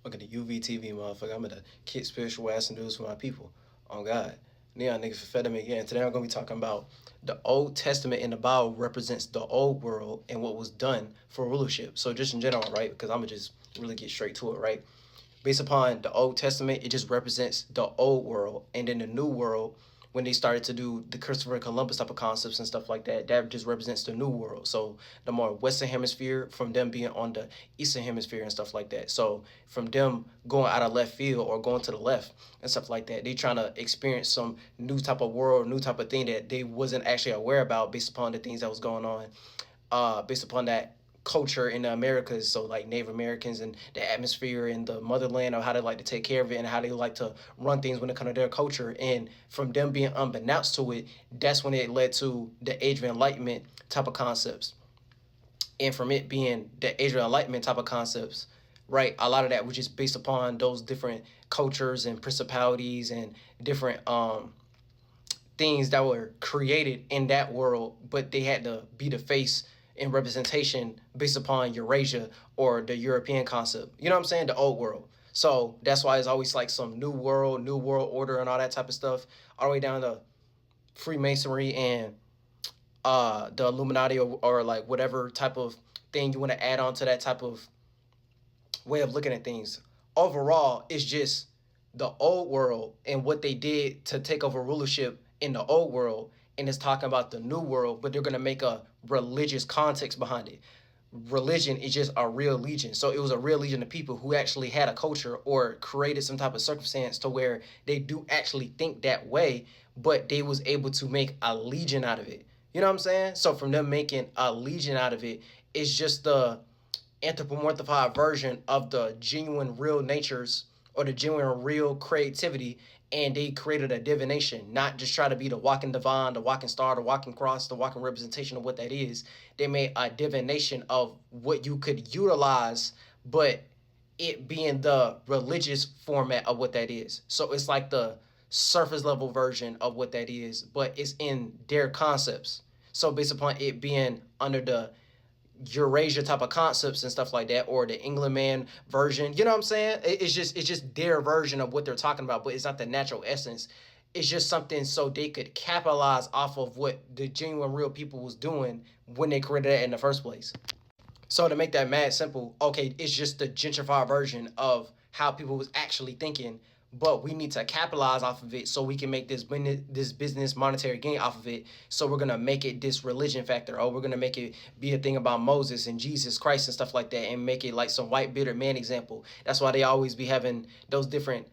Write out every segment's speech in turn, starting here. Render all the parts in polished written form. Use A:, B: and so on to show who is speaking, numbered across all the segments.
A: Look at the UVTV, motherfucker. I'm gonna kick spiritual ass and do this for my people. On God. Neon niggas for fed them again. Today I'm gonna be talking about the Old Testament in the Bible represents the old world and what was done for rulership. So just in general, right? Because I'm gonna just really get straight to it, right? Based upon the Old Testament, it just represents the old world, and then the new world, when they started to do the Christopher Columbus type of concepts and stuff like that, that just represents the new world. So the more Western Hemisphere, from them being on the Eastern Hemisphere and stuff like that. So from them going out of left field or going to the left and stuff like that, they trying to experience some new type of world, new type of thing that they wasn't actually aware about based upon the things that was going on, based upon that culture in the Americas, so like Native Americans and the atmosphere and the motherland, or how they like to take care of it and how they like to run things when it comes to their culture. And from them being unbeknownst to it, that's when it led to the Age of Enlightenment type of concepts. And from it being the Age of Enlightenment type of concepts, right, a lot of that was just based upon those different cultures and principalities and different things that were created in that world, but they had to be the face and representation based upon Eurasia or the European concept. You know what I'm saying? The old world. So that's why it's always like some new world order and all that type of stuff, all the way down to Freemasonry and the Illuminati, or like whatever type of thing you want to add on to that type of way of looking at things. Overall, it's just the old world and what they did to take over rulership in the old world, and it's talking about the new world, but they're gonna make a religious context behind it. Religion is just a real legion. So it was a real legion of people who actually had a culture or created some type of circumstance to where they do actually think that way, but they was able to make a legion out of it. You know what I'm saying? So from them making a legion out of it, it's just the anthropomorphified version of the genuine real natures or the genuine real creativity, and they created a divination, not just try to be the walking divine, the walking star, the walking cross, the walking representation of what that is. They made a divination of what you could utilize, but it being the religious format of what that is. So it's like the surface level version of what that is, but it's in their concepts. So based upon it being under the Eurasia type of concepts and stuff like that, or the England man version. You know what I'm saying? It's just their version of what they're talking about, but it's not the natural essence. It's just something so they could capitalize off of what the genuine real people was doing when they created that in the first place. So to make that mad simple, okay, it's just the gentrified version of how people was actually thinking, but we need to capitalize off of it so we can make this business monetary gain off of it. So we're gonna make it this religion factor. Oh, we're gonna make it be a thing about Moses and Jesus Christ and stuff like that, and make it like some white bitter man example. That's why they always be having those different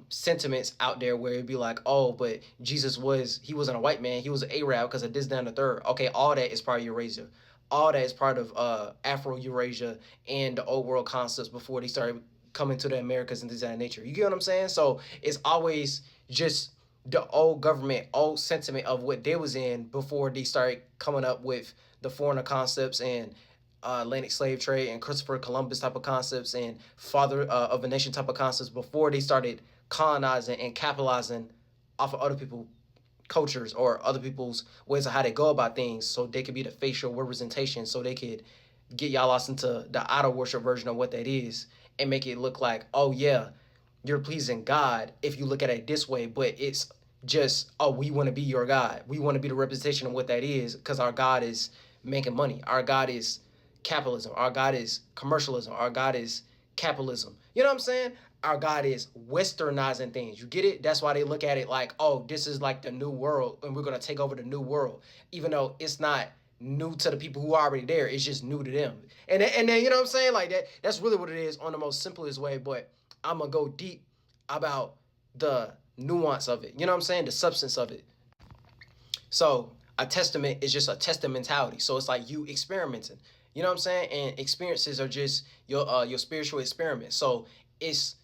A: sentiments out there where it'd be like, oh, but he wasn't a white man, he was an Arab because of this, that, and the third. Okay, all that is part of Eurasia. All that is part of Afro Eurasia and the old world concepts before they started coming to the Americas and things of that nature. You get what I'm saying? So it's always just the old government, old sentiment of what they was in before they started coming up with the foreigner concepts and Atlantic slave trade and Christopher Columbus type of concepts and father of a nation type of concepts, before they started colonizing and capitalizing off of other people's cultures or other people's ways of how they go about things, so they could be the facial representation, so they could get y'all lost into the idol worship version of what that is, and make it look like, oh yeah, you're pleasing God if you look at it this way, but it's just, oh, we want to be your God. We want to be the representation of what that is, because our God is making money. Our God is capitalism. Our God is commercialism. Our God is capitalism. You know what I'm saying? Our God is westernizing things. You get it? That's why they look at it like, oh, this is like the new world and we're going to take over the new world. Even though it's not new to the people who are already there. It's just new to them. And then you know what I'm saying? Like that's really what it is on the most simplest way. But I'm going to go deep about the nuance of it. You know what I'm saying? The substance of it. So a testament is just a testament mentality. So it's like you experimenting. You know what I'm saying? And experiences are just your spiritual experiment. So it's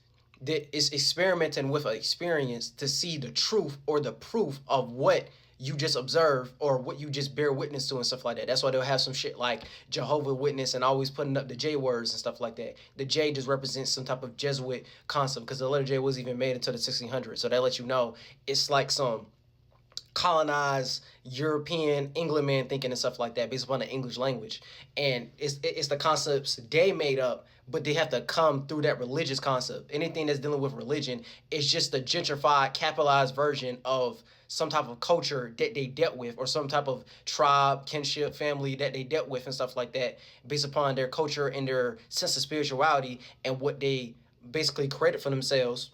A: it's experimenting with an experience to see the truth or the proof of what you just observe or what you just bear witness to and stuff like that. That's why they'll have some shit like Jehovah Witness and always putting up the J words and stuff like that. The J just represents some type of Jesuit concept, because the letter J was even made into the 1600s. So that lets you know it's like some colonized European England man thinking and stuff like that based upon the English language. And it's the concepts they made up, but they have to come through that religious concept. Anything that's dealing with religion is just a gentrified, capitalized version of some type of culture that they dealt with, or some type of tribe, kinship, family that they dealt with, and stuff like that, based upon their culture and their sense of spirituality and what they basically created for themselves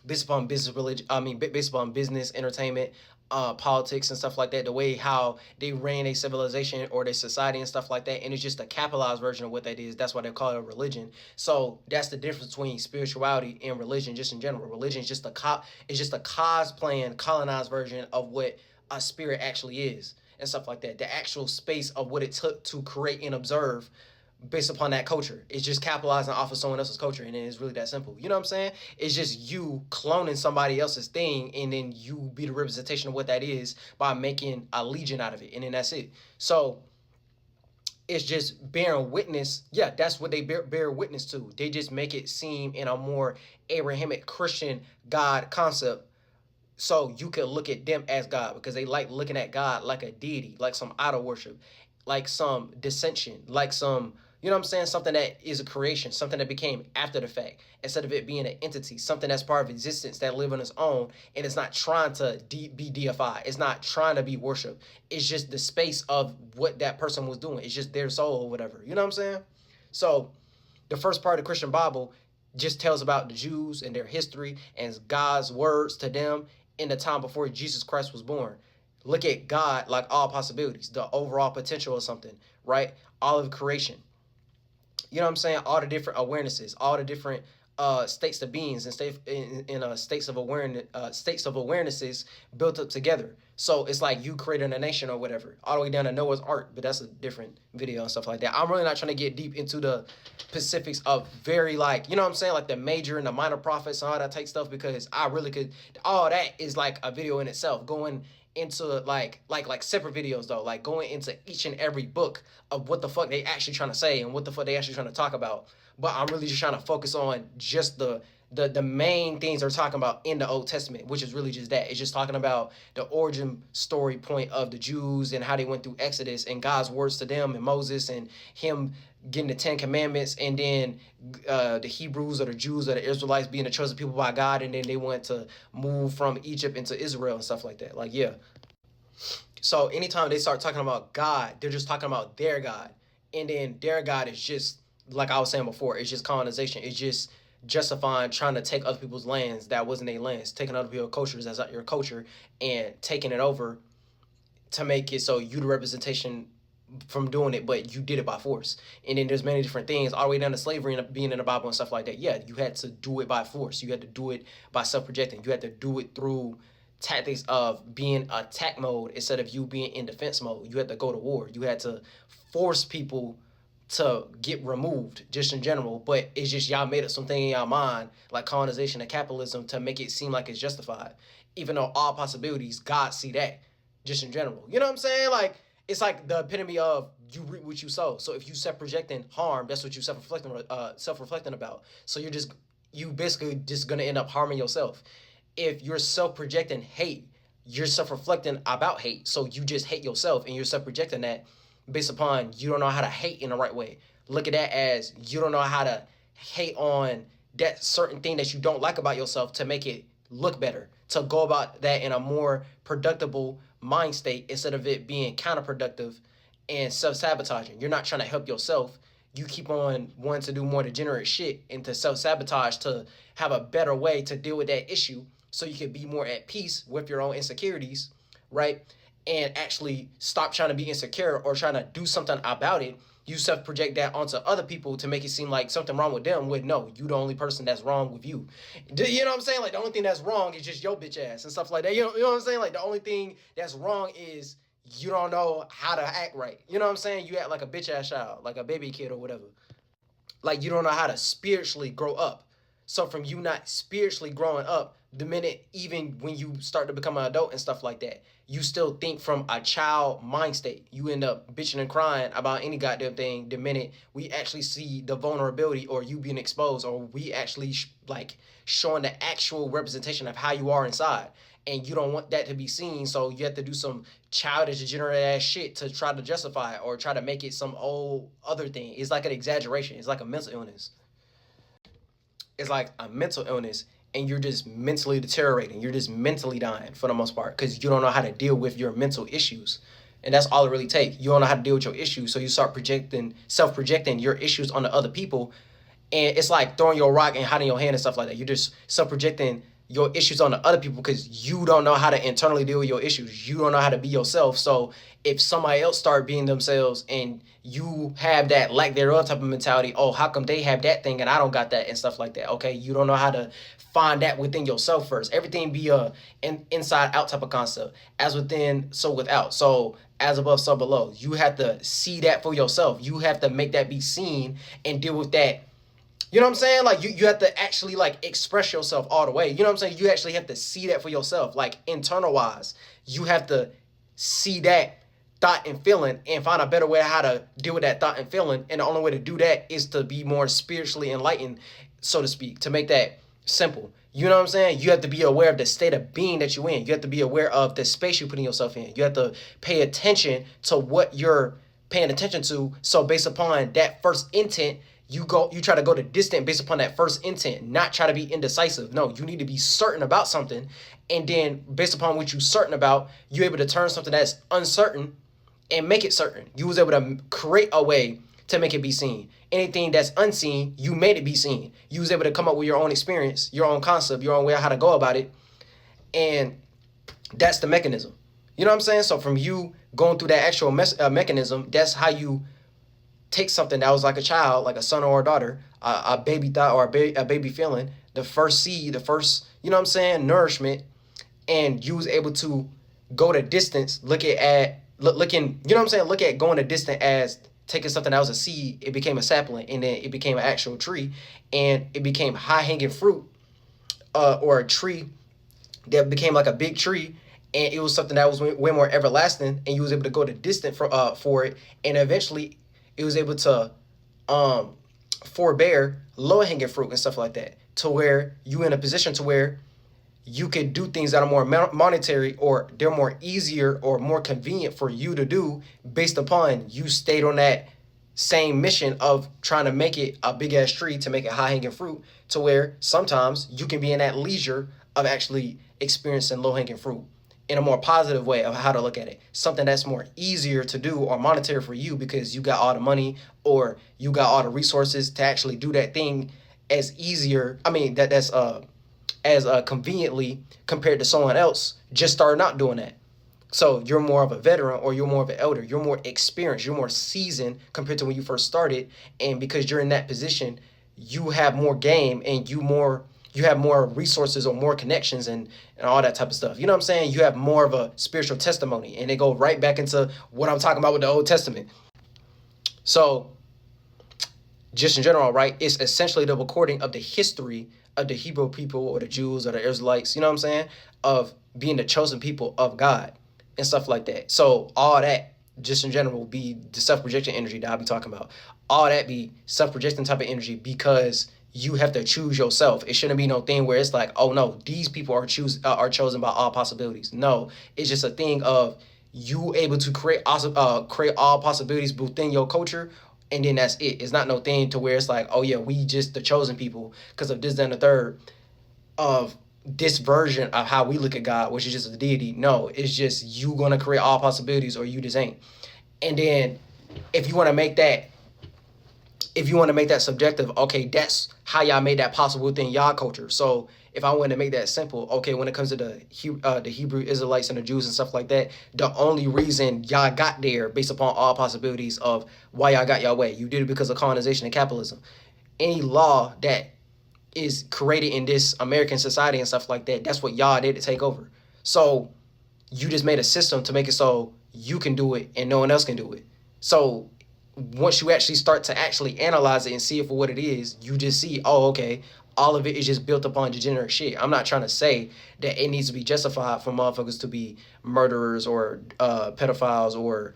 A: based upon business religion. I mean, based upon business, entertainment, politics, and stuff like that. The way how they ran a civilization or their society and stuff like that, and it's just a capitalized version of what that is. That's why they call it a religion. So that's the difference between spirituality and religion, just in general. Religion is just it's just a cosplaying, colonized version of what a spirit actually is, and stuff like that. The actual space of what it took to create and observe based upon that culture. It's just capitalizing off of someone else's culture, and it's really that simple. You know what I'm saying? It's just you cloning somebody else's thing, and then you be the representation of what that is by making a legion out of it, and then that's it. So it's just bearing witness. Yeah, that's what they bear witness to. They just make it seem in a more Abrahamic Christian God concept, so you could look at them as God, because they like looking at God like a deity, like some idol worship, like some dissension, like some, you know what I'm saying, something that is a creation, something that became after the fact, instead of it being an entity, something that's part of existence that live on its own, and it's not trying to be deified. It's not trying to be worshipped. It's just the space of what that person was doing. It's just their soul or whatever. You know what I'm saying? So the first part of the Christian Bible just tells about the Jews and their history and God's words to them in the time before Jesus Christ was born. Look at God like all possibilities, the overall potential of something, right? All of creation. You know what I'm saying? All the different awarenesses, all the different states of beings and states of awareness, states of awarenesses built up together. So it's like you creating a nation or whatever, all the way down to Noah's Ark. But that's a different video and stuff like that. I'm really not trying to get deep into the specifics of very, like, you know what I'm saying, like the major and the minor prophets and all that type stuff, because I really could. All that is like a video in itself. Going into like separate videos though, like going into each and every book of what the fuck they actually trying to say and what the fuck they actually trying to talk about. But I'm really just trying to focus on just the main things they're talking about in the Old Testament, which is really just that. It's just talking about the origin story point of the Jews and how they went through Exodus and God's words to them and Moses and him getting the 10 Commandments, and then the Hebrews or the Jews or the Israelites being the chosen people by God, and then they went to move from Egypt into Israel and stuff like that. Like, yeah. So anytime they start talking about God, they're just talking about their God. And then their God is just, like I was saying before, it's just colonization. It's just justifying trying to take other people's lands that wasn't their lands, taking other people's cultures as not your culture, and taking it over to make it so you the representation from doing it, but you did it by force. And then there's many different things, all the way down to slavery and being in the Bible and stuff like that. Yeah, you had to do it by force. You had to do it by self-projecting. You had to do it through tactics of being attack mode instead of you being in defense mode. You had to go to war. You had to force people to get removed, just in general. But it's just y'all made up something in y'all mind, like colonization and capitalism, to make it seem like it's justified, even though all possibilities, God see that, just in general. You know what I'm saying? Like, it's like the epitome of you reap what you sow. So if you self-projecting harm, that's what you self-reflecting about. So you basically just gonna end up harming yourself. If you're self-projecting hate, you're self-reflecting about hate. So you just hate yourself, and you're self-projecting that based upon you don't know how to hate in the right way. Look at that as you don't know how to hate on that certain thing that you don't like about yourself to make it look better, to go about that in a more productive mind state instead of it being counterproductive and self-sabotaging. You're not trying to help yourself. You keep on wanting to do more degenerate shit and to self-sabotage to have a better way to deal with that issue so you can be more at peace with your own insecurities, right? And actually stop trying to be insecure or trying to do something about it. You self-project that onto other people to make it seem like something wrong with them, when no, you the only person that's wrong with you. You know what I'm saying? Like, the only thing that's wrong is just your bitch ass and stuff like that. You know what I'm saying? Like, the only thing that's wrong is you don't know how to act right. You know what I'm saying? You act like a bitch ass child, like a baby kid or whatever. Like, you don't know how to spiritually grow up. So from you not spiritually growing up, the minute, even when you start to become an adult and stuff like that, you still think from a child mind state. You end up bitching and crying about any goddamn thing the minute we actually see the vulnerability or you being exposed, or we actually like showing the actual representation of how you are inside. And you don't want that to be seen, so you have to do some childish, degenerate ass shit to try to justify it or try to make it some old other thing. It's like an exaggeration. It's like a mental illness. It's like a mental illness, and you're just mentally deteriorating. You're just mentally dying for the most part because you don't know how to deal with your mental issues. And that's all it really takes. You don't know how to deal with your issues, so you start self-projecting your issues onto other people, and it's like throwing your rock and hiding your hand and stuff like that. You're just self-projecting your issues on the other people because you don't know how to internally deal with your issues. You don't know how to be yourself. So if somebody else start being themselves and you have that lack thereof type of mentality, oh, how come they have that thing and I don't got that and stuff like that? Okay, you don't know how to find that within yourself first. Everything be inside out type of concept. As within, so without. So as above, so below. You have to see that for yourself. You have to make that be seen and deal with that. You know what I'm saying? Like you have to actually like express yourself all the way. You know what I'm saying? You actually have to see that for yourself. Like internalize. You have to see that thought and feeling and find a better way how to deal with that thought and feeling. And the only way to do that is to be more spiritually enlightened, so to speak, to make that simple. You know what I'm saying? You have to be aware of the state of being that you're in. You have to be aware of the space you're putting yourself in. You have to pay attention to what you're paying attention to. So based upon that first intent, you try to go to distant based upon that first intent, not try to be indecisive. No, you need to be certain about something, and then based upon what you're certain about, you're able to turn something that's uncertain and make it certain. You was able to create a way to make it be seen. Anything that's unseen, you made it be seen. You was able to come up with your own experience, your own concept, your own way of how to go about it, and that's the mechanism. You know what I'm saying? So from you going through that actual mechanism, that's how you take something that was like a child, like a son or a daughter, a baby thought or a baby feeling, the first seed, the first, you know what I'm saying, nourishment, and you was able to go to distance, looking, you know what I'm saying, look at going to distance as taking something that was a seed, it became a sapling, and then it became an actual tree, and it became high-hanging fruit, or a tree that became like a big tree, and it was something that was way more everlasting, and you was able to go to distant for it, and eventually it was able to forbear low-hanging fruit and stuff like that, to where you in a position to where you could do things that are more monetary, or they're more easier or more convenient for you to do based upon you stayed on that same mission of trying to make it a big ass tree to make it high hanging fruit, to where sometimes you can be in that leisure of actually experiencing low hanging fruit in a more positive way of how to look at it. Something that's more easier to do or monetary for you because you got all the money or you got all the resources to actually do that thing as easier. I mean, that's as conveniently compared to someone else just starting out doing that. So you're more of a veteran or you're more of an elder. You're more experienced. You're more seasoned compared to when you first started. And because you're in that position, you have more game and you have more resources or more connections and all that type of stuff. You know what I'm saying? You have more of a spiritual testimony, and they go right back into what I'm talking about with the Old Testament. So just in general, right, it's essentially the recording of the history of the Hebrew people or the Jews or the Israelites, you know what I'm saying, of being the chosen people of God and stuff like that. So all that just in general be the self-projection energy that I'll be talking about. All that be self-projection type of energy because you have to choose yourself. It shouldn't be no thing where it's like, oh no, these people are chosen by all possibilities. No, it's just a thing of you able to create all possibilities within your culture, and then that's it. It's not no thing to where it's like, oh yeah, we just the chosen people because of this, then the third of this version of how we look at God, which is just a deity. No, it's just you gonna create all possibilities or you just ain't. And then if you want to make that subjective, okay, that's how y'all made that possible within y'all culture. So if I want to make that simple, okay, when it comes to the Hebrew Israelites and the Jews and stuff like that, the only reason y'all got there based upon all possibilities of why y'all got y'all way, you did it because of colonization and capitalism. Any law that is created in this American society and stuff like that, that's what y'all did to take over. So you just made a system to make it so you can do it and no one else can do it. So once you actually start to actually analyze it and see it for what it is, you just see, oh, okay, all of it is just built upon degenerate shit. I'm not trying to say that it needs to be justified for motherfuckers to be murderers or pedophiles or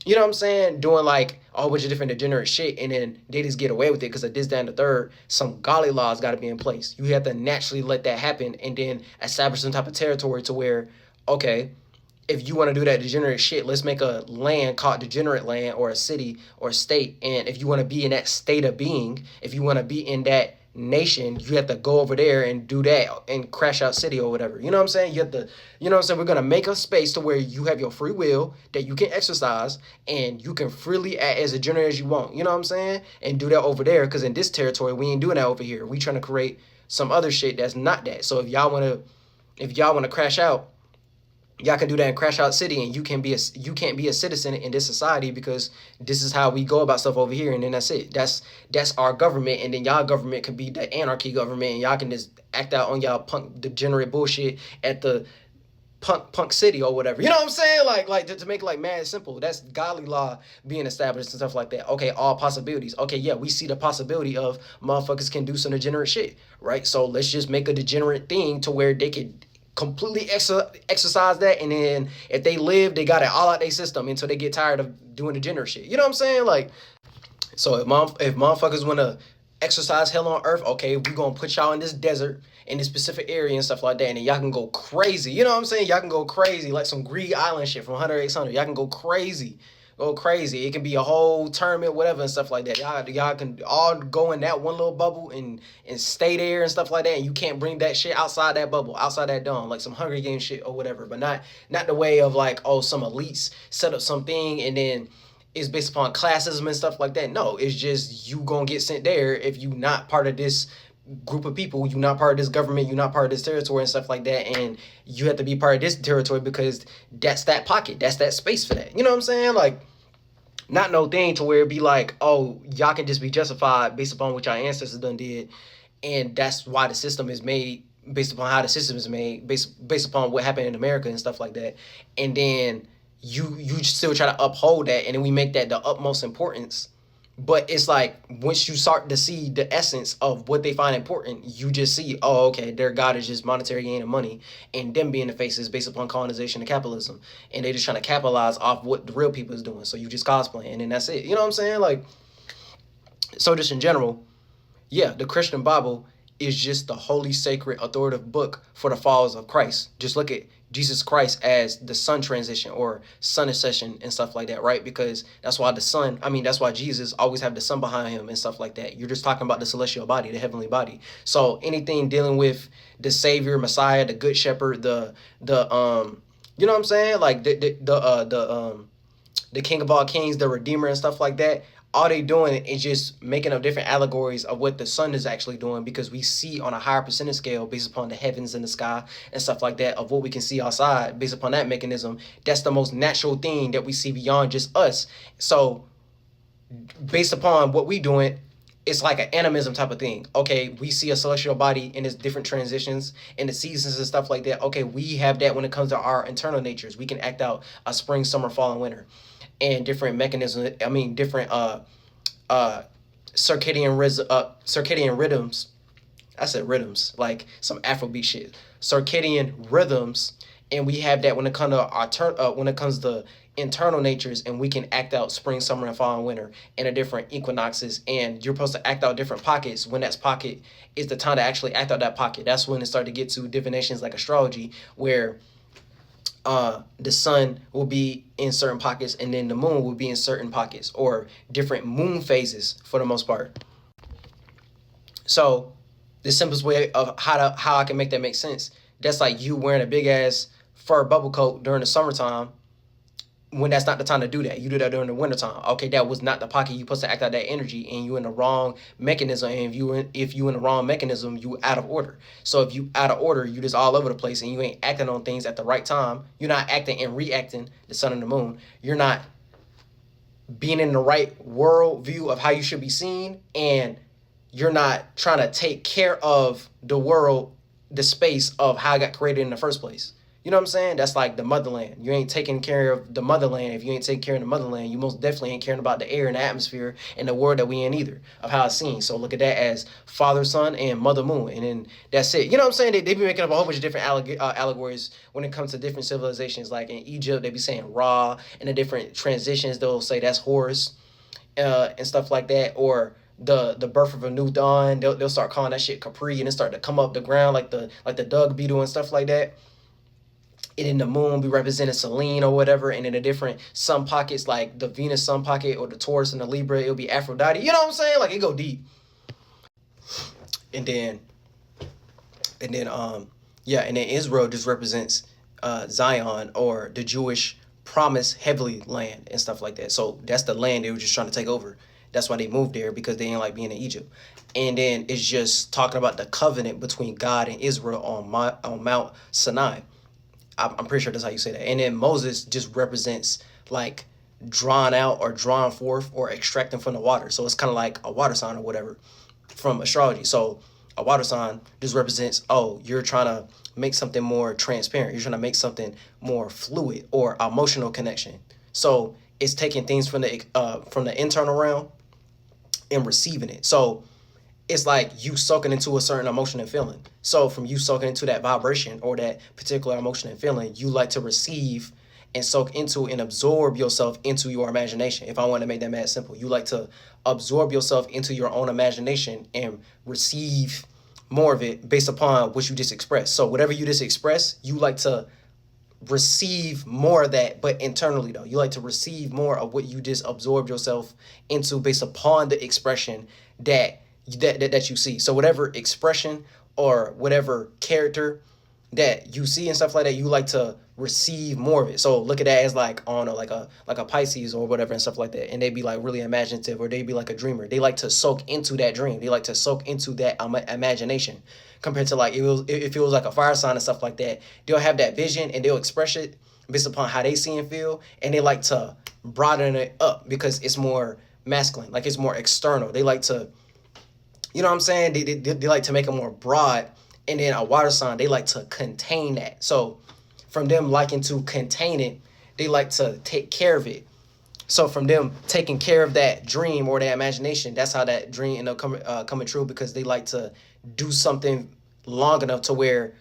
A: you know what I'm saying, doing like a whole bunch of different degenerate shit, and then they just get away with it because of this, that, and the third. Some godly laws got to be in place. You have to naturally let that happen, and then establish some type of territory to where, okay, if you want to do that degenerate shit, let's make a land called degenerate land, or a city or a state. And if you want to be in that state of being, if you want to be in that nation, you have to go over there and do that and crash out city or whatever. You know what I'm saying? You have to, you know what I'm saying? We're going to make a space to where you have your free will that you can exercise, and you can freely act as degenerate as you want. You know what I'm saying? And do that over there, because in this territory, we ain't doing that over here. We trying to create some other shit that's not that. So if y'all want to crash out, y'all can do that in crash out city, and you can't be a citizen in this society, because this is how we go about stuff over here, and then that's it. That's our government, and then y'all government could be the anarchy government, and y'all can just act out on y'all punk degenerate bullshit at the punk city or whatever. You know what I'm saying? Like to make it like mad simple. That's godly law being established and stuff like that. Okay, all possibilities. Okay, yeah, we see the possibility of motherfuckers can do some degenerate shit, right? So let's just make a degenerate thing to where they could completely exercise that, and then if they live, they got it all out their system until they get tired of doing degenerate shit. You know what I'm saying? Like, so if motherfuckers want to exercise hell on earth, okay, we gonna put y'all in this desert, in this specific area and stuff like that, and then y'all can go crazy. You know what I'm saying? Y'all can go crazy, like some Greed Island shit from 100x100. Y'all can go crazy. Go crazy. It can be a whole tournament, whatever, and stuff like that. Y'all can all go in that one little bubble and stay there and stuff like that. And you can't bring that shit outside that bubble, outside that dome, like some Hunger Games shit or whatever. But not the way of like, oh, some elites set up something and then it's based upon classism and stuff like that. No, it's just you gonna get sent there if you not part of this group of people, you're not part of this government, you're not part of this territory and stuff like that, and you have to be part of this territory because that's that pocket, that's that space for that. You know what I'm saying? Like, not no thing to where it be like, oh, y'all can just be justified based upon what y'all ancestors done did, and that's why the system is made, based upon how the system is made, based upon what happened in America and stuff like that, and then you still try to uphold that, and then we make that the utmost importance. But it's like, once you start to see the essence of what they find important, you just see, oh, okay, their God is just monetary gain and money, and them being the faces based upon colonization and capitalism. And they're just trying to capitalize off what the real people is doing. So you just cosplaying, and then that's it. You know what I'm saying? Like, so just in general, yeah, the Christian Bible is just the holy, sacred, authoritative book for the followers of Christ. Just look at Jesus Christ as the sun transition or sun ascension and stuff like that, right? Because that's why that's why Jesus always have the sun behind him and stuff like that. You're just talking about the celestial body, the heavenly body. So anything dealing with the Savior, Messiah, the Good Shepherd, the you know what I'm saying? Like the King of all kings, the Redeemer and stuff like that, all they doing is just making up different allegories of what the sun is actually doing, because we see on a higher percentage scale based upon the heavens and the sky and stuff like that of what we can see outside based upon that mechanism. That's the most natural thing that we see beyond just us. So based upon what we doing, it's like an animism type of thing. Okay, we see a celestial body in its different transitions and the seasons and stuff like that. Okay, we have that when it comes to our internal natures. We can act out a spring, summer, fall, and winter, and different mechanisms. I mean, different circadian rhythms. I said rhythms, like some Afrobeat shit. Circadian rhythms, and we have that when it comes to when it comes to internal natures, and we can act out spring, summer, and fall and winter in a different equinoxes, and you're supposed to act out different pockets. When that pocket is the time to actually act out that pocket, that's when it started to get to divinations like astrology, where the sun will be in certain pockets and then the moon will be in certain pockets, or different moon phases for the most part. So the simplest way of how I can make that make sense, that's like you wearing a big ass fur bubble coat during the summertime, when that's not the time to do that. You do that during the wintertime. Okay, that was not the pocket you supposed to act out that energy, and you in the wrong mechanism. And if you in the wrong mechanism, you out of order. So if you out of order, you just all over the place, and you ain't acting on things at the right time. You're not acting and reacting the sun and the moon. You're not being in the right world view of how you should be seen, and you're not trying to take care of the world, the space of how it got created in the first place. You know what I'm saying? That's like the motherland. You ain't taking care of the motherland. If you ain't taking care of the motherland, you most definitely ain't caring about the air and the atmosphere and the world that we in either, of how it's seen. So look at that as Father, Son, and Mother Moon. And then that's it. You know what I'm saying? They be making up a whole bunch of different allegories when it comes to different civilizations. Like in Egypt, they be saying Ra, and the different transitions, they'll say that's Horus, and stuff like that. Or the birth of a new dawn, they'll start calling that shit Capri, and it start to come up the ground like the Doug beetle and stuff like that. And in the moon be representing Selene or whatever, and in the different sun pockets like the Venus sun pocket or the Taurus and the Libra, it'll be Aphrodite. You know what I'm saying? Like it go deep. And then yeah, and then Israel just represents Zion, or the Jewish promised heavenly land and stuff like that. So that's the land they were just trying to take over. That's why they moved there, because they didn't like being in Egypt. And then it's just talking about the covenant between God and Israel on Mount Sinai. I'm pretty sure that's how you say that. And then Moses just represents like drawn out or drawn forth or extracting from the water. So it's kind of like a water sign or whatever from astrology. So a water sign just represents, oh, you're trying to make something more transparent. You're trying to make something more fluid or emotional connection. So it's taking things from the internal realm and receiving it. So it's like you soaking into a certain emotion and feeling. So from you soaking into that vibration or that particular emotion and feeling, you like to receive and soak into and absorb yourself into your imagination. If I want to make that mad simple, you like to absorb yourself into your own imagination and receive more of it based upon what you just expressed. So whatever you just expressed, you like to receive more of that, but internally though, you like to receive more of what you just absorbed yourself into based upon the expression that you see. So whatever expression or whatever character that you see and stuff like that, you like to receive more of it. So look at that as like, I don't know, like a Pisces or whatever and stuff like that. And they be like really imaginative, or they be like a dreamer. They like to soak into that dream. They like to soak into that imagination. Compared to like if it was like a fire sign and stuff like that, they'll have that vision and they'll express it based upon how they see and feel, and they like to broaden it up because it's more masculine, like it's more external. They like to, you know what I'm saying? They like to make it more broad. And then a water sign, they like to contain that. So from them liking to contain it, they like to take care of it. So from them taking care of that dream or that imagination, that's how that dream end up coming true, because they like to do something long enough to where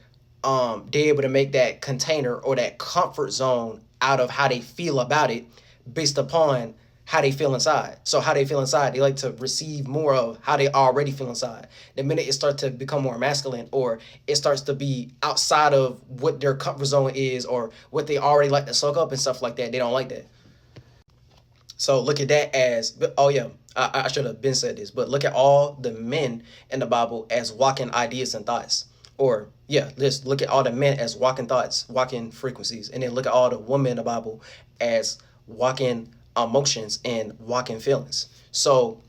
A: they're able to make that container or that comfort zone out of how they feel about it based upon how they feel inside. So how they feel inside, they like to receive more of how they already feel inside. The minute it starts to become more masculine, or it starts to be outside of what their comfort zone is or what they already like to soak up and stuff like that, they don't like that. So look at that as, oh yeah, I should have been said this, but look at all the men in the Bible as walking ideas and thoughts. Or yeah, let's look at all the men as walking thoughts, walking frequencies, and then look at all the women in the Bible as walking emotions and walking feelings. So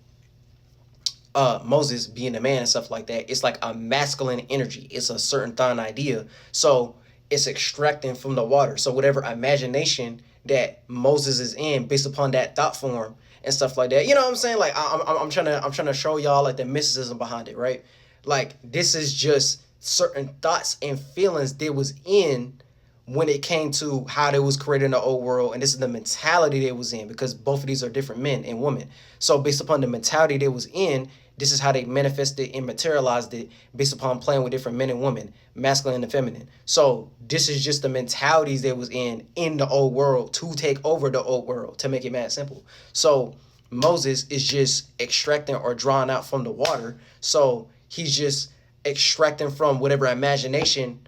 A: Moses being a man and stuff like that, it's like a masculine energy. It's a certain thought idea. So it's extracting from the water. So whatever imagination that Moses is in based upon that thought form and stuff like that. You know what I'm saying? Like I'm trying to show y'all like the mysticism behind it, right? Like this is just certain thoughts and feelings they was in when it came to how they was created in the old world, and this is the mentality they was in, because both of these are different men and women. So based upon the mentality they was in, this is how they manifested and materialized it based upon playing with different men and women, masculine and feminine. So this is just the mentalities they was in the old world to take over the old world, to make it mad simple. So Moses is just extracting or drawing out from the water. So he's just extracting from whatever imagination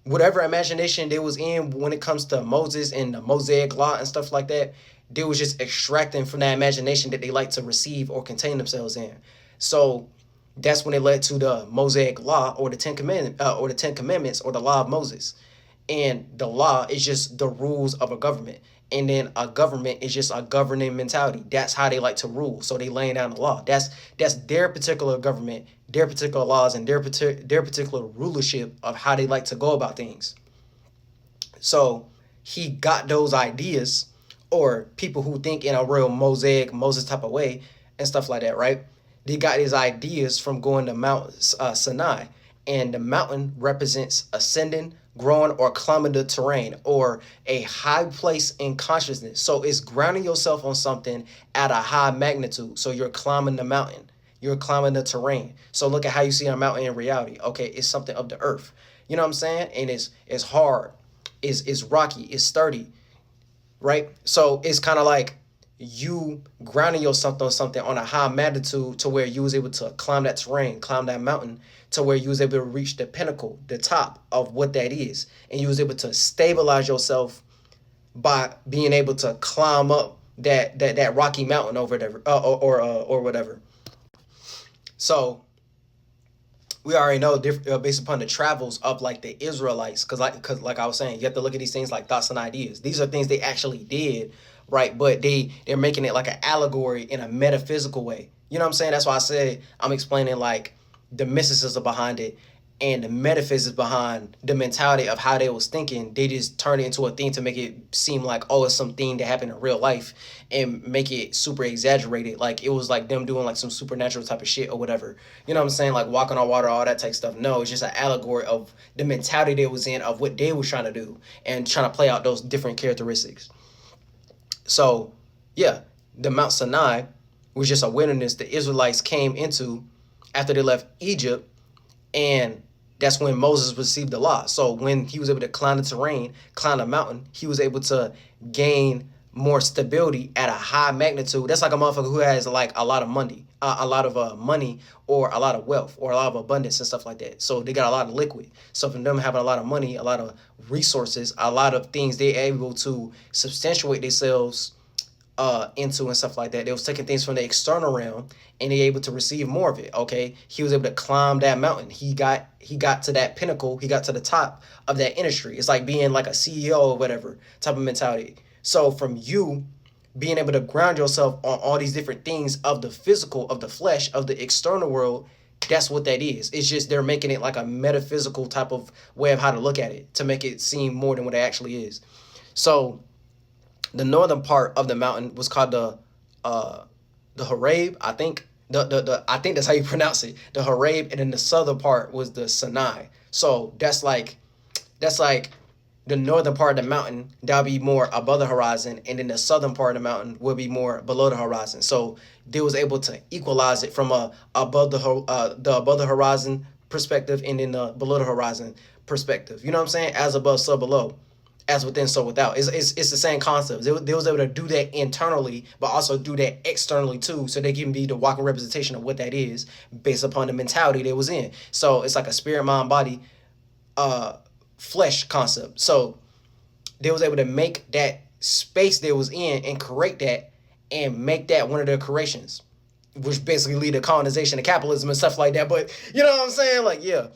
A: they was in when it comes to Moses and the Mosaic law and stuff like that. They was just extracting from that imagination that they like to receive or contain themselves in. So that's when it led to the Mosaic law, or the Ten Commandments, or the law of Moses. And the law is just the rules of a government. And then a government is just a governing mentality. That's how they like to rule. So they laying down the law. That's their particular government, their particular laws, and their particular rulership of how they like to go about things. So he got those ideas, or people who think in a real Moses type of way and stuff like that, right? They got his ideas from going to Mount Sinai. And the mountain represents ascending, growing or climbing the terrain or a high place in consciousness. So it's grounding yourself on something at a high magnitude. So you're climbing the mountain, you're climbing the terrain. So look at how you see a mountain in reality. Okay, it's something of the earth. You know what I'm saying? And it's hard, it's rocky, it's sturdy, right? So it's kind of like you grounding yourself on something on a high magnitude to where you was able to climb that terrain, climb that mountain, to where you was able to reach the pinnacle, the top of what that is, and you was able to stabilize yourself by being able to climb up that rocky mountain over whatever, or whatever. So we already know based upon the travels of like the Israelites, because like I was saying, you have to look at these things like thoughts and ideas. These are things they actually did, right? But they're making it like an allegory in a metaphysical way. You know what I'm saying? That's why I said I'm explaining like the mysticism behind it and the metaphysics behind the mentality of how they was thinking. They just turned it into a thing to make it seem like, oh, it's something that happened in real life and make it super exaggerated. Like it was like them doing like some supernatural type of shit or whatever. You know what I'm saying? Like walking on water, all that type of stuff. No, it's just an allegory of the mentality they was in, of what they was trying to do and trying to play out those different characteristics. So yeah, the Mount Sinai was just a wilderness the Israelites came into after they left Egypt, and that's when Moses received the law. So when he was able to climb the terrain, climb the mountain, he was able to gain more stability at a high magnitude. That's like a motherfucker who has like a lot of money, money, or a lot of wealth, or a lot of abundance and stuff like that. So they got a lot of liquid. So from them having a lot of money, a lot of resources, a lot of things, they're able to substantiate themselves into and stuff like that. They was taking things from the external realm and they able to receive more of it. Okay, he was able to climb that mountain. He got to that pinnacle. He got to the top of that industry. It's like being like a CEO or whatever type of mentality. So from you being able to ground yourself on all these different things of the physical, of the flesh, of the external world, that's what that is. It's just they're making it like a metaphysical type of way of how to look at it to make it seem more than what it actually is. So the northern part of the mountain was called the Horeb, I think. I think that's how you pronounce it. The Horeb, and then the southern part was the Sinai. So that's like the northern part of the mountain, that'll be more above the horizon, and then the southern part of the mountain will be more below the horizon. So they was able to equalize it from a above the above the horizon perspective, and then the below the horizon perspective. You know what I'm saying? As above, so below. As within, so without. It's the same concept. They was able to do that internally, but also do that externally too, so they can be the walking representation of what that is based upon the mentality they was in. So it's like a spirit, mind, body, flesh concept. So they was able to make that space they was in and create that and make that one of their creations, which basically lead to colonization and capitalism and stuff like that. But you know what I'm saying? Like, yeah.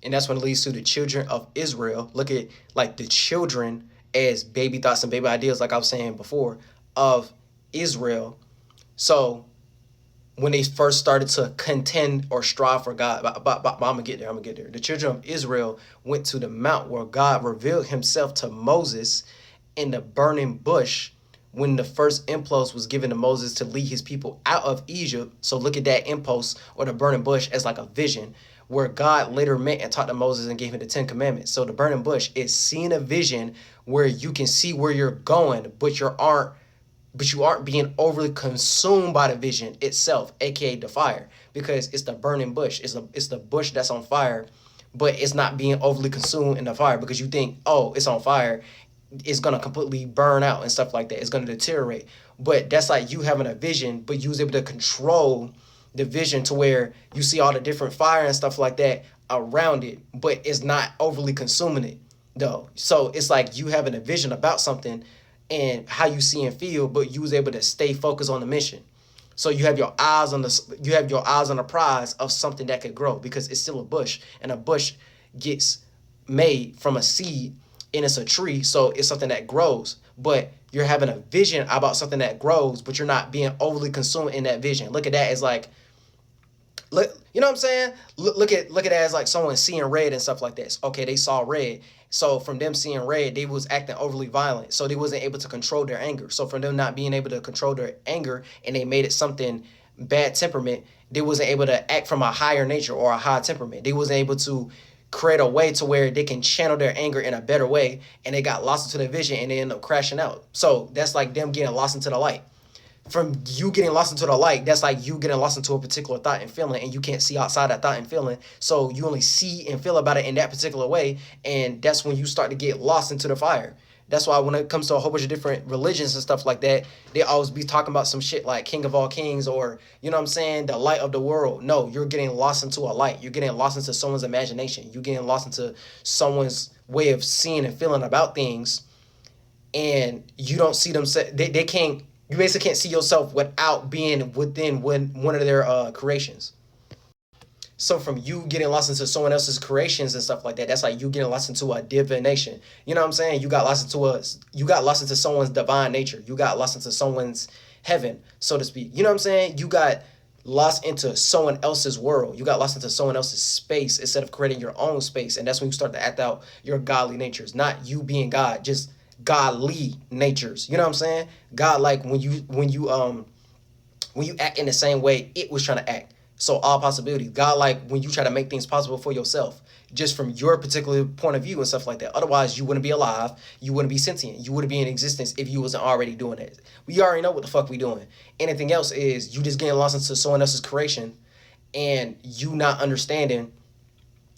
A: And that's when it leads to the children of Israel. Look at like the children as baby thoughts and baby ideas, like I was saying before, of Israel. So when they first started to contend or strive for God, but I'm gonna get there. The children of Israel went to the mount where God revealed himself to Moses in the burning bush when the first impulse was given to Moses to lead his people out of Egypt. So look at that impulse or the burning bush as like a vision, where God later met and talked to Moses and gave him the 10 Commandments. So the burning bush is seeing a vision where you can see where you're going, but you aren't being overly consumed by the vision itself, aka the fire, because it's the burning bush. It's the bush that's on fire, but it's not being overly consumed in the fire because you think, oh, it's on fire, it's gonna completely burn out and stuff like that. It's gonna deteriorate. But that's like you having a vision, but you was able to control the vision to where you see all the different fire and stuff like that around it, but it's not overly consuming it though. So it's like you having a vision about something and how you see and feel, but you was able to stay focused on the mission. So you have your eyes on the prize of something that could grow, because it's still a bush, and a bush gets made from a seed and it's a tree, so it's something that grows. But you're having a vision about something that grows, but you're not being overly consumed in that vision. Look at that as like, look, you know what I'm saying? Look at it as like someone seeing red and stuff like this. Okay, they saw red. So from them seeing red, they was acting overly violent. So they wasn't able to control their anger. So from them not being able to control their anger, and they made it something bad temperament, they wasn't able to act from a higher nature or a high temperament. They wasn't able to create a way to where they can channel their anger in a better way, and they got lost into the vision and they end up crashing out. So that's like them getting lost into the light. From you getting lost into the light, that's like you getting lost into a particular thought and feeling, and you can't see outside that thought and feeling. So you only see and feel about it in that particular way, and that's when you start to get lost into the fire. That's why when it comes to a whole bunch of different religions and stuff like that, they always be talking about some shit like King of all kings, or, you know what I'm saying, the light of the world. No, you're getting lost into a light. You're getting lost into someone's imagination. You're getting lost into someone's way of seeing and feeling about things, and you don't see them. They can't. You basically can't see yourself without being within one of their creations. So from you getting lost into someone else's creations and stuff like that, that's like you getting lost into a divination. You know what I'm saying? You got lost into someone's divine nature. You got lost into someone's heaven, so to speak. You know what I'm saying? You got lost into someone else's world. You got lost into someone else's space instead of creating your own space. And that's when you start to act out your godly natures. Not you being God, just godly natures. You know what I'm saying? God, like when you act in the same way it was trying to act. So all possibilities. God, like when you try to make things possible for yourself, just from your particular point of view and stuff like that. Otherwise, you wouldn't be alive. You wouldn't be sentient. You wouldn't be in existence if you wasn't already doing it. We already know what the fuck we doing. Anything else is you just getting lost into someone else's creation and you not understanding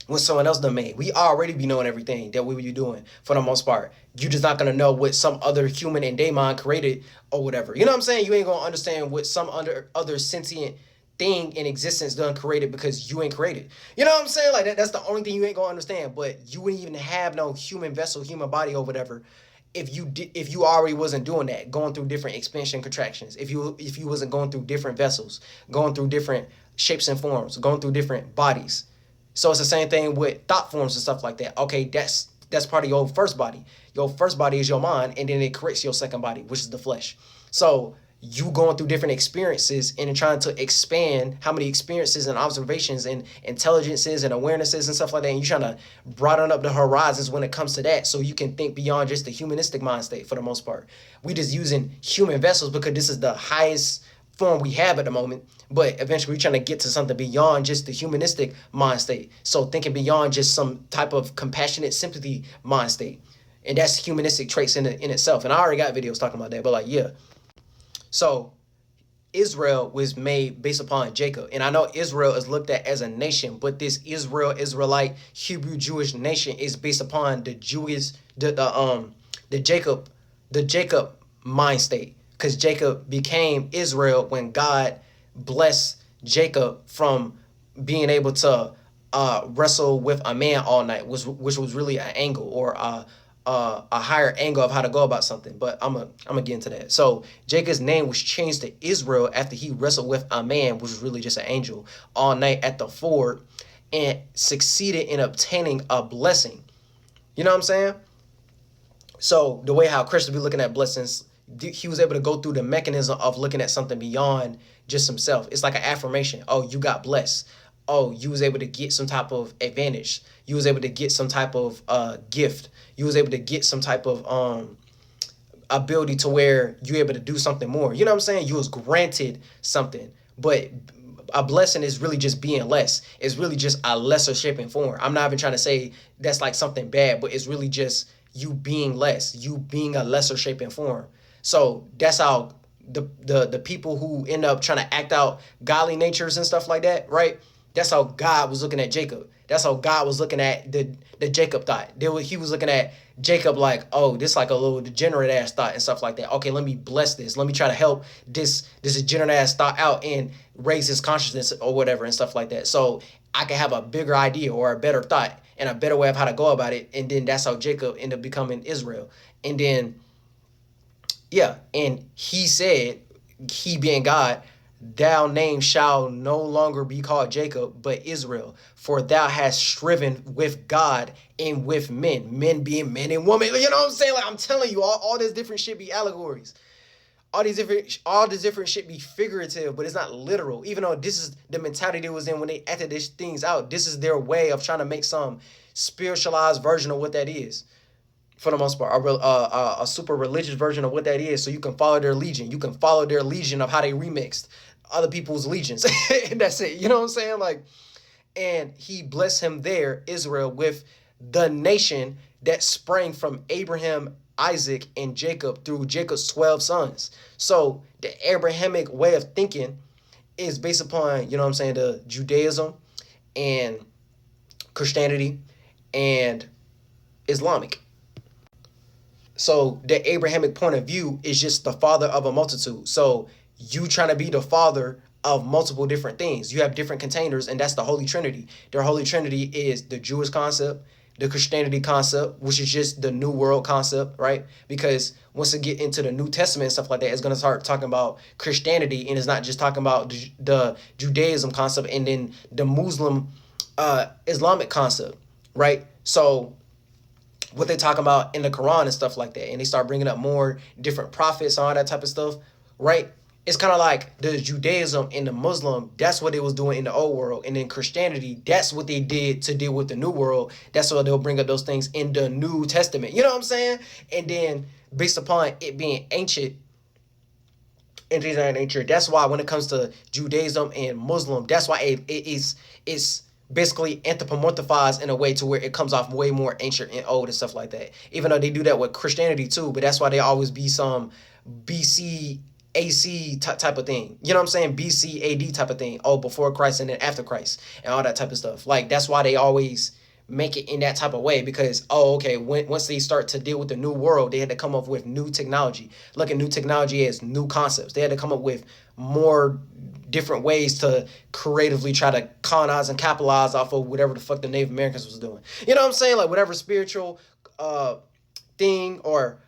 A: what someone else done made. We already be knowing everything that we be doing for the most part. You just not gonna know what some other human in their mind created or whatever. You know what I'm saying? You ain't gonna understand what some other sentient thing in existence done created because you ain't created. You know what I'm saying? Like that's the only thing you ain't gonna understand. But you wouldn't even have no human vessel, human body or whatever if you already wasn't doing that, going through different expansion contractions. If you wasn't going through different vessels, going through different shapes and forms, going through different bodies. So it's the same thing with thought forms and stuff like that. Okay, that's part of your first body. Your first body is your mind, and then it creates your second body, which is the flesh. So you going through different experiences and trying to expand how many experiences and observations and intelligences and awarenesses and stuff like that, and you're trying to broaden up the horizons when it comes to that so you can think beyond just the humanistic mind state for the most part. We just using human vessels because this is the highest form we have at the moment, but eventually we're trying to get to something beyond just the humanistic mind state. So thinking beyond just some type of compassionate sympathy mind state, and that's humanistic traits in itself. And I already got videos talking about that, but like, yeah. So Israel was made based upon Jacob, and I know Israel is looked at as a nation, but this Israelite Hebrew Jewish nation is based upon the Jacob mind state. Because Jacob became Israel when God blessed Jacob from being able to wrestle with a man all night, which was really an angle or a higher angle of how to go about something. But I'm gonna get into that. So Jacob's name was changed to Israel after he wrestled with a man, which was really just an angel, all night at the ford, and succeeded in obtaining a blessing. You know what I'm saying? So the way how Christians be looking at blessings, he was able to go through the mechanism of looking at something beyond just himself. It's like an affirmation. Oh, you got blessed. Oh, you was able to get some type of advantage. You was able to get some type of gift. You was able to get some type of ability to where you're able to do something more. You know what I'm saying? You was granted something. But a blessing is really just being less. It's really just a lesser shape and form. I'm not even trying to say that's like something bad, but it's really just you being less, you being a lesser shape and form. So that's how the people who end up trying to act out godly natures and stuff like that, right? That's how God was looking at Jacob. That's how God was looking at the Jacob thought. He was looking at Jacob like, oh, this like a little degenerate ass thought and stuff like that. Okay, let me bless this. Let me try to help this degenerate ass thought out and raise his consciousness or whatever and stuff like that. So I can have a bigger idea or a better thought and a better way of how to go about it. And then that's how Jacob ended up becoming Israel. And then yeah, and he said, he being God, thou name shall no longer be called Jacob, but Israel, for thou hast striven with God and with men being men and women. You know what I'm saying? Like, I'm telling you, all this different shit be allegories. All this different shit be figurative, but it's not literal. Even though this is the mentality they was in when they acted these things out, this is their way of trying to make some spiritualized version of what that is. For the most part, a super religious version of what that is, so you can follow their legion. You can follow their legion of how they remixed other people's legions. And that's it. You know what I'm saying? Like, And he blessed him there, Israel, with the nation that sprang from Abraham, Isaac, and Jacob through Jacob's 12 sons. So the Abrahamic way of thinking is based upon, you know what I'm saying, the Judaism and Christianity and Islamic. So the Abrahamic point of view is just the father of a multitude. So you trying to be the father of multiple different things. You have different containers, and that's the Holy Trinity. The Holy Trinity is the Jewish concept, the Christianity concept, which is just the New World concept, right? Because once you get into the New Testament and stuff like that, it's going to start talking about Christianity, and it's not just talking about the Judaism concept and then the Muslim Islamic concept, right? So what they talk about in the Quran and stuff like that, and they start bringing up more different prophets and all that type of stuff, right? It's kind of like the Judaism and the Muslim, that's what they was doing in the old world. And then Christianity, that's what they did to deal with the new world. That's why they'll bring up those things in the New Testament. You know what I'm saying? And then based upon it being ancient and things of that nature, that's why when it comes to Judaism and Muslim, that's why it's basically anthropomorphized in a way to where it comes off way more ancient and old and stuff like that. Even though they do that with Christianity too, but that's why they always be some BC AC type of thing. You know what I'm saying? BC AD type of thing. Oh, before Christ and then after Christ and all that type of stuff. Like, that's why they always make it in that type of way, because, oh, okay, once they start to deal with the new world, they had to come up with new technology. Look at new technology as new concepts. They had to come up with more different ways to creatively try to colonize and capitalize off of whatever the fuck the Native Americans was doing. You know what I'm saying? Like, whatever spiritual thing or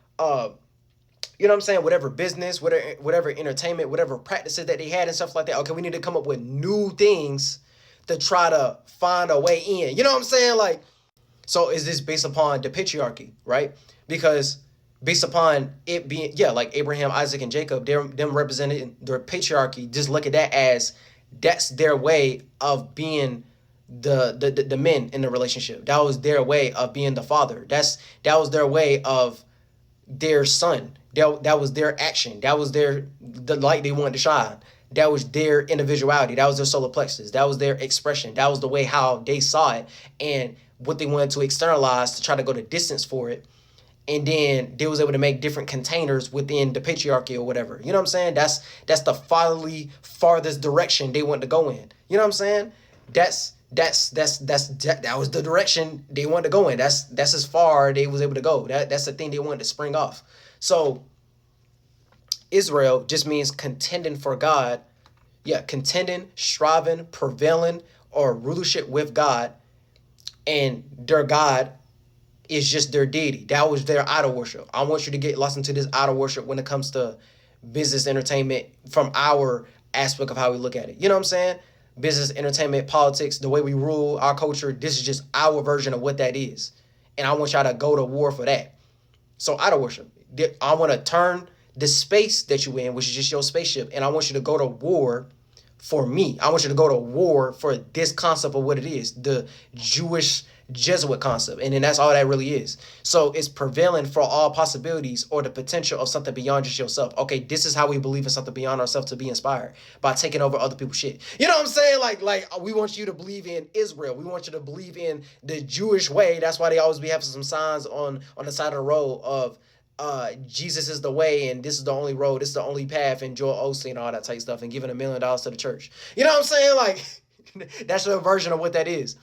A: you know what I'm saying, whatever business, whatever entertainment, whatever practices that they had and stuff like that. Okay, we need to come up with new things to try to find a way in. You know what I'm saying? Like, so is this based upon the patriarchy, right? Because based upon it being, yeah, like Abraham, Isaac, and Jacob, them represented their patriarchy, just look at that as that's their way of being the men in the relationship. That was their way of being the father. That was their way of their son. That was their action. That was the light they wanted to shine. That was their individuality. That was their solar plexus. That was their expression. That was the way how they saw it and what they wanted to externalize to try to go the distance for it. And then they was able to make different containers within the patriarchy or whatever. You know what I'm saying? That's the farthest direction they wanted to go in. You know what I'm saying? That was the direction they wanted to go in. That's as far they was able to go. That's the thing they wanted to spring off. So Israel just means contending for God. Yeah, contending, striving, prevailing, or rulership with God. And their God is just their deity. That was their idol worship. I want you to get lost into this idol worship when it comes to business, entertainment, from our aspect of how we look at it. You know what I'm saying? Business, entertainment, politics, the way we rule, our culture, this is just our version of what that is. And I want y'all to go to war for that. So idol worship. I want to turn the space that you in, which is just your spaceship, and I want you to go to war for me. I want you to go to war for this concept of what it is, the Jewish Jesuit concept. And then that's all that really is. So it's prevailing for all possibilities or the potential of something beyond just yourself. Okay, this is how we believe in something beyond ourselves to be inspired, by taking over other people's shit. You know what I'm saying? Like we want you to believe in Israel. We want you to believe in the Jewish way. That's why they always be having some signs on the side of the road of Jesus is the way, and this is the only road, this is the only path, and Joel Osteen and all that type stuff, and giving $1 million to the church. You know what I'm saying? Like, that's their version of what that is.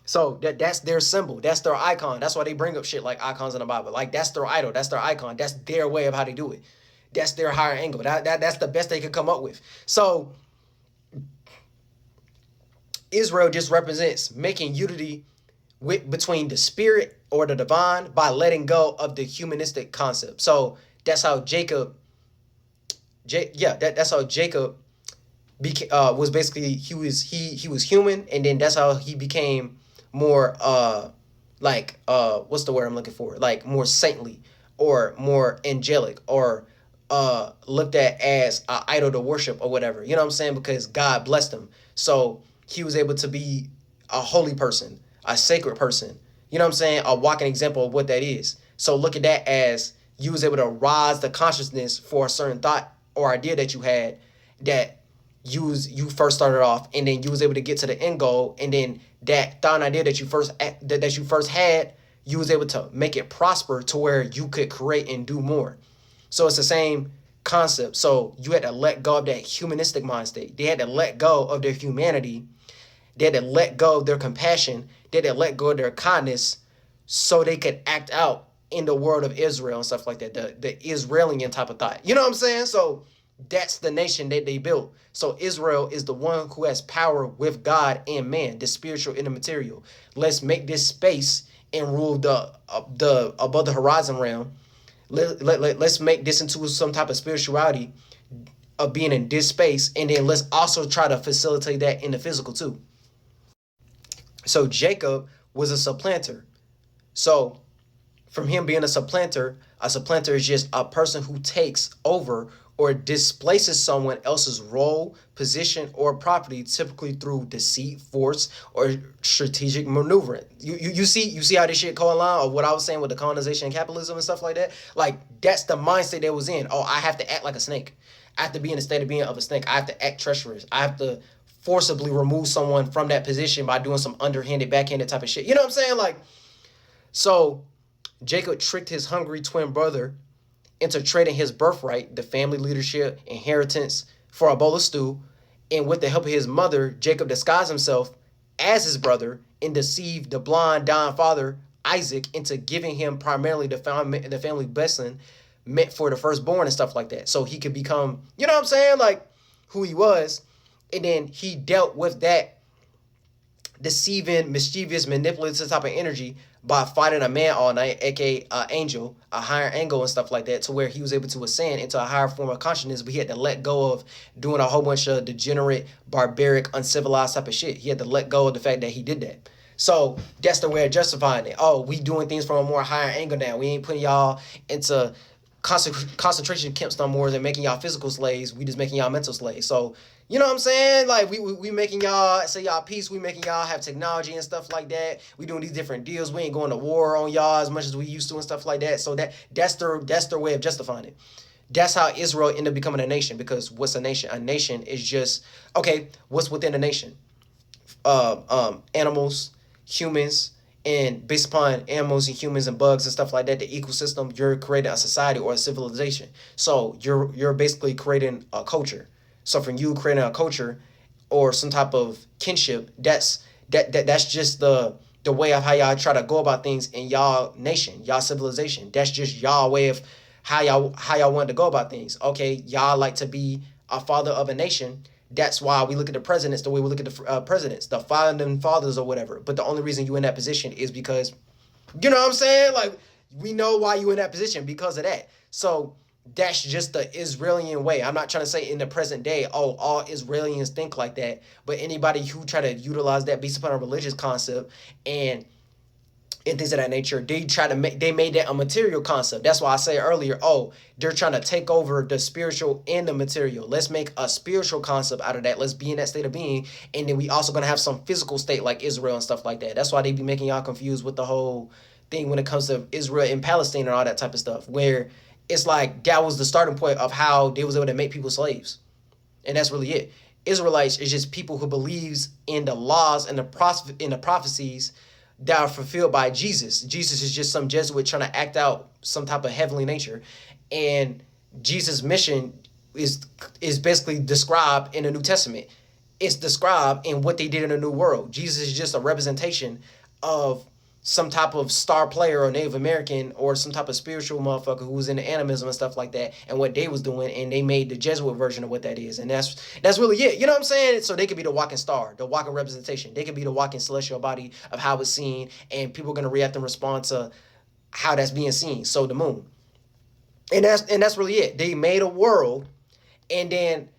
A: So that's their symbol. That's their icon. That's why they bring up shit like icons in the Bible. Like, that's their idol. That's their icon. That's their way of how they do it. That's their higher angle. That's the best they could come up with. So Israel just represents making unity between the spirit or the divine by letting go of the humanistic concept. So that's how Jacob that's how Jacob was basically, he was human, and then that's how he became more what's the word I'm looking for? Like more saintly or more angelic or looked at as an idol to worship or whatever. You know what I'm saying? Because God blessed him. So he was able to be a holy person, a sacred person. You know what I'm saying? A walking example of what that is. So look at that as you was able to rise the consciousness for a certain thought or idea that you had that you first started off, and then you was able to get to the end goal, and then that thought and idea that you first had, you was able to make it prosper to where you could create and do more. So it's the same concept. So you had to let go of that humanistic mind state. They had to let go of their humanity. They had to let go of their compassion. They had to let go of their kindness so they could act out in the world of Israel and stuff like that. The Israelian type of thought. You know what I'm saying? So that's the nation that they built. So Israel is the one who has power with God and man, the spiritual and the material. Let's make this space and rule the above the horizon realm. Let's make this into some type of spirituality of being in this space, and then let's also try to facilitate that in the physical too. So Jacob was a supplanter. So from him being a supplanter is just a person who takes over or displaces someone else's role, position, or property, typically through deceit, force, or strategic maneuvering. You see how this shit co-align of what I was saying with the colonization and capitalism and stuff like that? Like, that's the mindset they was in. Oh, I have to act like a snake. I have to be in the state of being of a snake. I have to act treacherous. I have to forcibly remove someone from that position by doing some underhanded, backhanded type of shit. You know what I'm saying? Like, so Jacob tricked his hungry twin brother into trading his birthright, the family leadership, inheritance, for a bowl of stew. And with the help of his mother, Jacob disguised himself as his brother and deceived the blind, dying father, Isaac, into giving him primarily the family blessing meant for the firstborn and stuff like that. So he could become, you know what I'm saying, like who he was. And then he dealt with that deceiving, mischievous, manipulative type of energy by fighting a man all night, aka angel, a higher angle and stuff like that, to where he was able to ascend into a higher form of consciousness. But he had to let go of doing a whole bunch of degenerate, barbaric, uncivilized type of shit. He had to let go of the fact that he did that. So that's the way of justifying it. Oh, we doing things from a more higher angle now. We ain't putting y'all into concentration camps no more than making y'all physical slaves. We just making y'all mental slaves. So, you know what I'm saying? Like, we making y'all say y'all peace. We making y'all have technology and stuff like that. We doing these different deals. We ain't going to war on y'all as much as we used to and stuff like that. So that's their way of justifying it. That's how Israel ended up becoming a nation. Because what's a nation? A nation is just, okay, what's within a nation? Animals, humans, and based upon animals and humans and bugs and stuff like that, the ecosystem, you're creating a society or a civilization. So you're basically creating a culture. So from you creating a culture or some type of kinship, that's just the way of how y'all try to go about things in y'all nation, y'all civilization. That's just y'all way of how y'all want to go about things. Okay, y'all like to be a father of a nation. That's why we look at the presidents the way we look at the presidents, the founding fathers or whatever. But the only reason you in that position is because, you know what I'm saying? Like, we know why you in that position because of that. So that's just the Israeli way. I'm not trying to say in the present day, oh, all Israelis think like that. But anybody who try to utilize that based upon a religious concept and things of that nature, they made that a material concept. That's why I say earlier, oh, they're trying to take over the spiritual and the material. Let's make a spiritual concept out of that. Let's be in that state of being, and then we also gonna have some physical state like Israel and stuff like that. That's why they be making y'all confused with the whole thing when it comes to Israel and Palestine and all that type of stuff, where it's like that was the starting point of how they was able to make people slaves, and that's really it. Israelites is just people who believes in the laws and the prophecies that are fulfilled by Jesus. Jesus is just some Jesuit trying to act out some type of heavenly nature. And Jesus' mission is basically described in the New Testament. It's described in what they did in the New World. Jesus is just a representation of some type of star player or Native American or some type of spiritual motherfucker who was into animism and stuff like that and what they was doing, and they made the Jesuit version of what that is. And that's really it. You know what I'm saying? So they could be the walking star, the walking representation. They could be the walking celestial body of how it's seen, and people are going to react and respond to how that's being seen. So the moon. And that's really it. They made a world, and then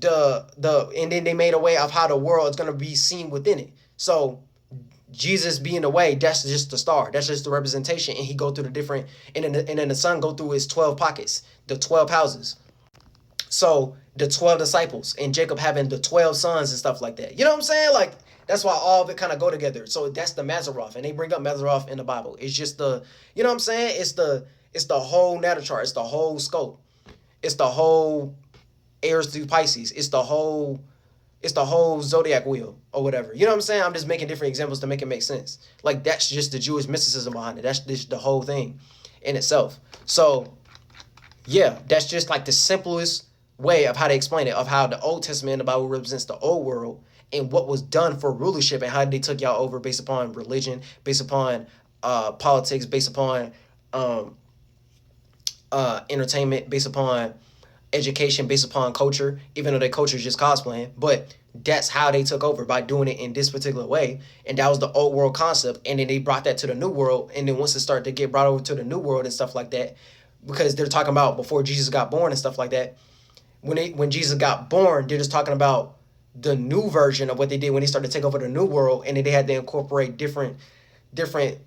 A: they made a way of how the world is going to be seen within it. So Jesus being the way, that's just the star. That's just the representation. And he go through the different, and then the sun go through his 12 pockets, the 12 houses. So the 12 disciples and Jacob having the 12 sons and stuff like that. You know what I'm saying? Like, that's why all of it kind of go together. So that's the Mazaroth. And they bring up Mazaroth in the Bible. It's just the, you know what I'm saying? It's the whole natal chart. It's the whole scope. It's the whole Aries through Pisces. It's the whole zodiac wheel or whatever. You know what I'm saying? I'm just making different examples to make it make sense. Like that's just the Jewish mysticism behind it. That's just the whole thing in itself. So yeah, that's just like the simplest way of how to explain it, of how the Old Testament in the Bible represents the old world and what was done for rulership and how they took y'all over based upon religion, based upon politics, based upon um, entertainment, based upon education, based upon culture, even though their culture is just cosplaying. But that's how they took over, by doing it in this particular way. And that was the old world concept. And then they brought that to the new world. And then once it started to get brought over to the new world and stuff like that, because they're talking about before Jesus got born and stuff like that, when Jesus got born, they're just talking about the new version of what they did when they started to take over the new world, and then they had to incorporate different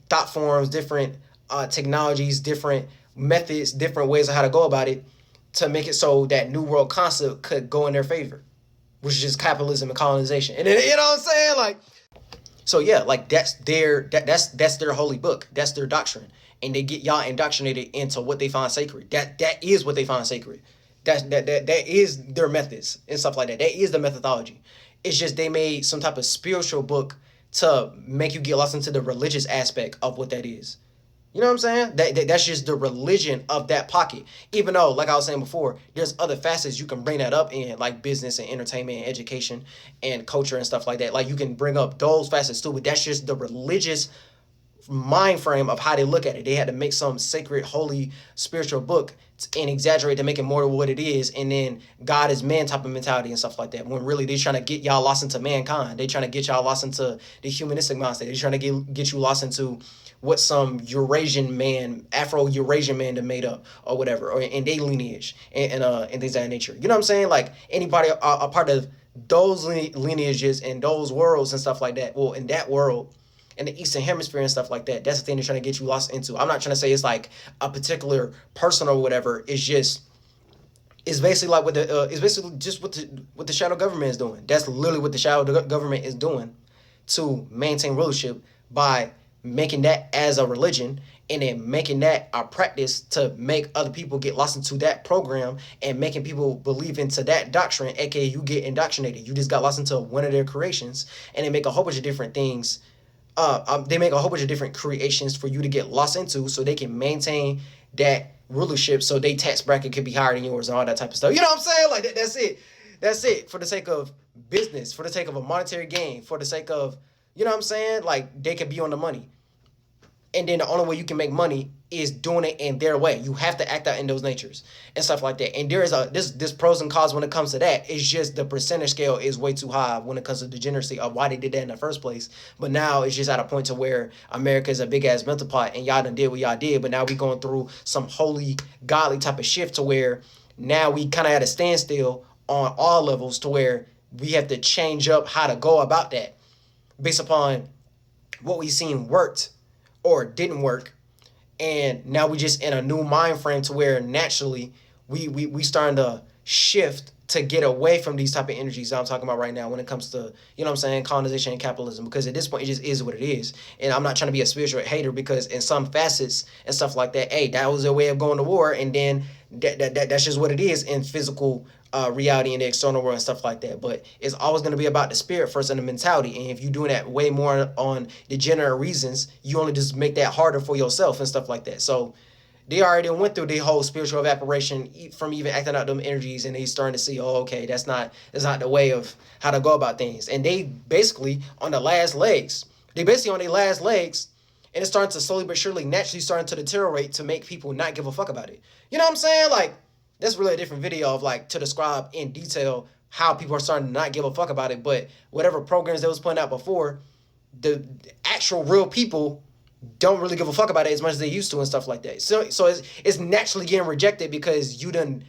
A: thought forms, different technologies, different methods, different ways of how to go about it to make it so that new world concept could go in their favor, which is just capitalism and colonization. And then, you know what I'm saying? Like, so yeah, like that's their holy book. That's their doctrine. And they get y'all indoctrinated into what they find sacred. That is what they find sacred. That is their methods and stuff like that. That is the methodology. It's just they made some type of spiritual book to make you get lost into the religious aspect of what that is. You know what I'm saying? That's just the religion of that pocket. Even though, like I was saying before, there's other facets you can bring that up in, like business and entertainment and education and culture and stuff like that. Like you can bring up those facets too, but that's just the religious mind frame of how they look at it. They had to make some sacred, holy, spiritual book and exaggerate to make it more of what it is, and then God is man type of mentality and stuff like that. When really they trying to get y'all lost into mankind. They trying to get y'all lost into the humanistic mindset. They trying to get you lost into what some Eurasian man, Afro-Eurasian man that made up or whatever, or in their lineage and things of that nature. You know what I'm saying? Like anybody a part of those lineages and those worlds and stuff like that. Well, in that world, in the Eastern Hemisphere and stuff like that, that's the thing they're trying to get you lost into. I'm not trying to say it's like a particular person or whatever. It's basically like it's basically just what the shadow government is doing. That's literally what the shadow government is doing to maintain rulership, by making that as a religion and then making that a practice to make other people get lost into that program and making people believe into that doctrine, aka you get indoctrinated. You just got lost into one of their creations, and they make a whole bunch of different things. They make a whole bunch of different creations for you to get lost into so they can maintain that rulership, so they tax bracket could be higher than yours and all that type of stuff. You know what I'm saying? Like that's it. That's it. For the sake of business, for the sake of a monetary gain, for the sake of, you know what I'm saying? Like they could be on the money. And then the only way you can make money is doing it in their way. You have to act out in those natures and stuff like that. And there is this pros and cons when it comes to that. It's just the percentage scale is way too high when it comes to degeneracy of why they did that in the first place. But now it's just at a point to where America is a big ass melting pot and y'all done did what y'all did. But now we going through some holy, godly type of shift to where now we kind of at a standstill on all levels, to where we have to change up how to go about that based upon what we seen worked or didn't work. And now we just in a new mind frame to where naturally we starting to shift to get away from these type of energies that I'm talking about right now when it comes to, you know what I'm saying, colonization and capitalism. Because at this point, it just is what it is. And I'm not trying to be a spiritual hater, because in some facets and stuff like that, hey, that was their way of going to war. And then that's just what it is in physical reality in the external world and stuff like that. But it's always going to be about the spirit first and the mentality. And if you're doing that way more on degenerate reasons, you only just make that harder for yourself and stuff like that. So they already went through the whole spiritual evaporation from even acting out them energies, and they starting to see, oh, okay, that's not the way of how to go about things. And they basically on their last legs, and it's starting to slowly but surely naturally starting to deteriorate to make people not give a fuck about it. You know what I'm saying? Like, that's really a different video of like to describe in detail how people are starting to not give a fuck about it. But whatever programs they was putting out before, the actual real people don't really give a fuck about it as much as they used to and stuff like that. So it's naturally getting rejected because you done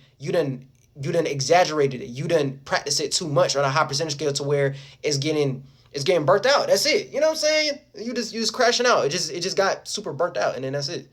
A: exaggerated it. You done practice it too much on a high percentage scale to where it's getting burnt out. That's it. You know what I'm saying? You just crashing out. It just got super burnt out, and then that's it.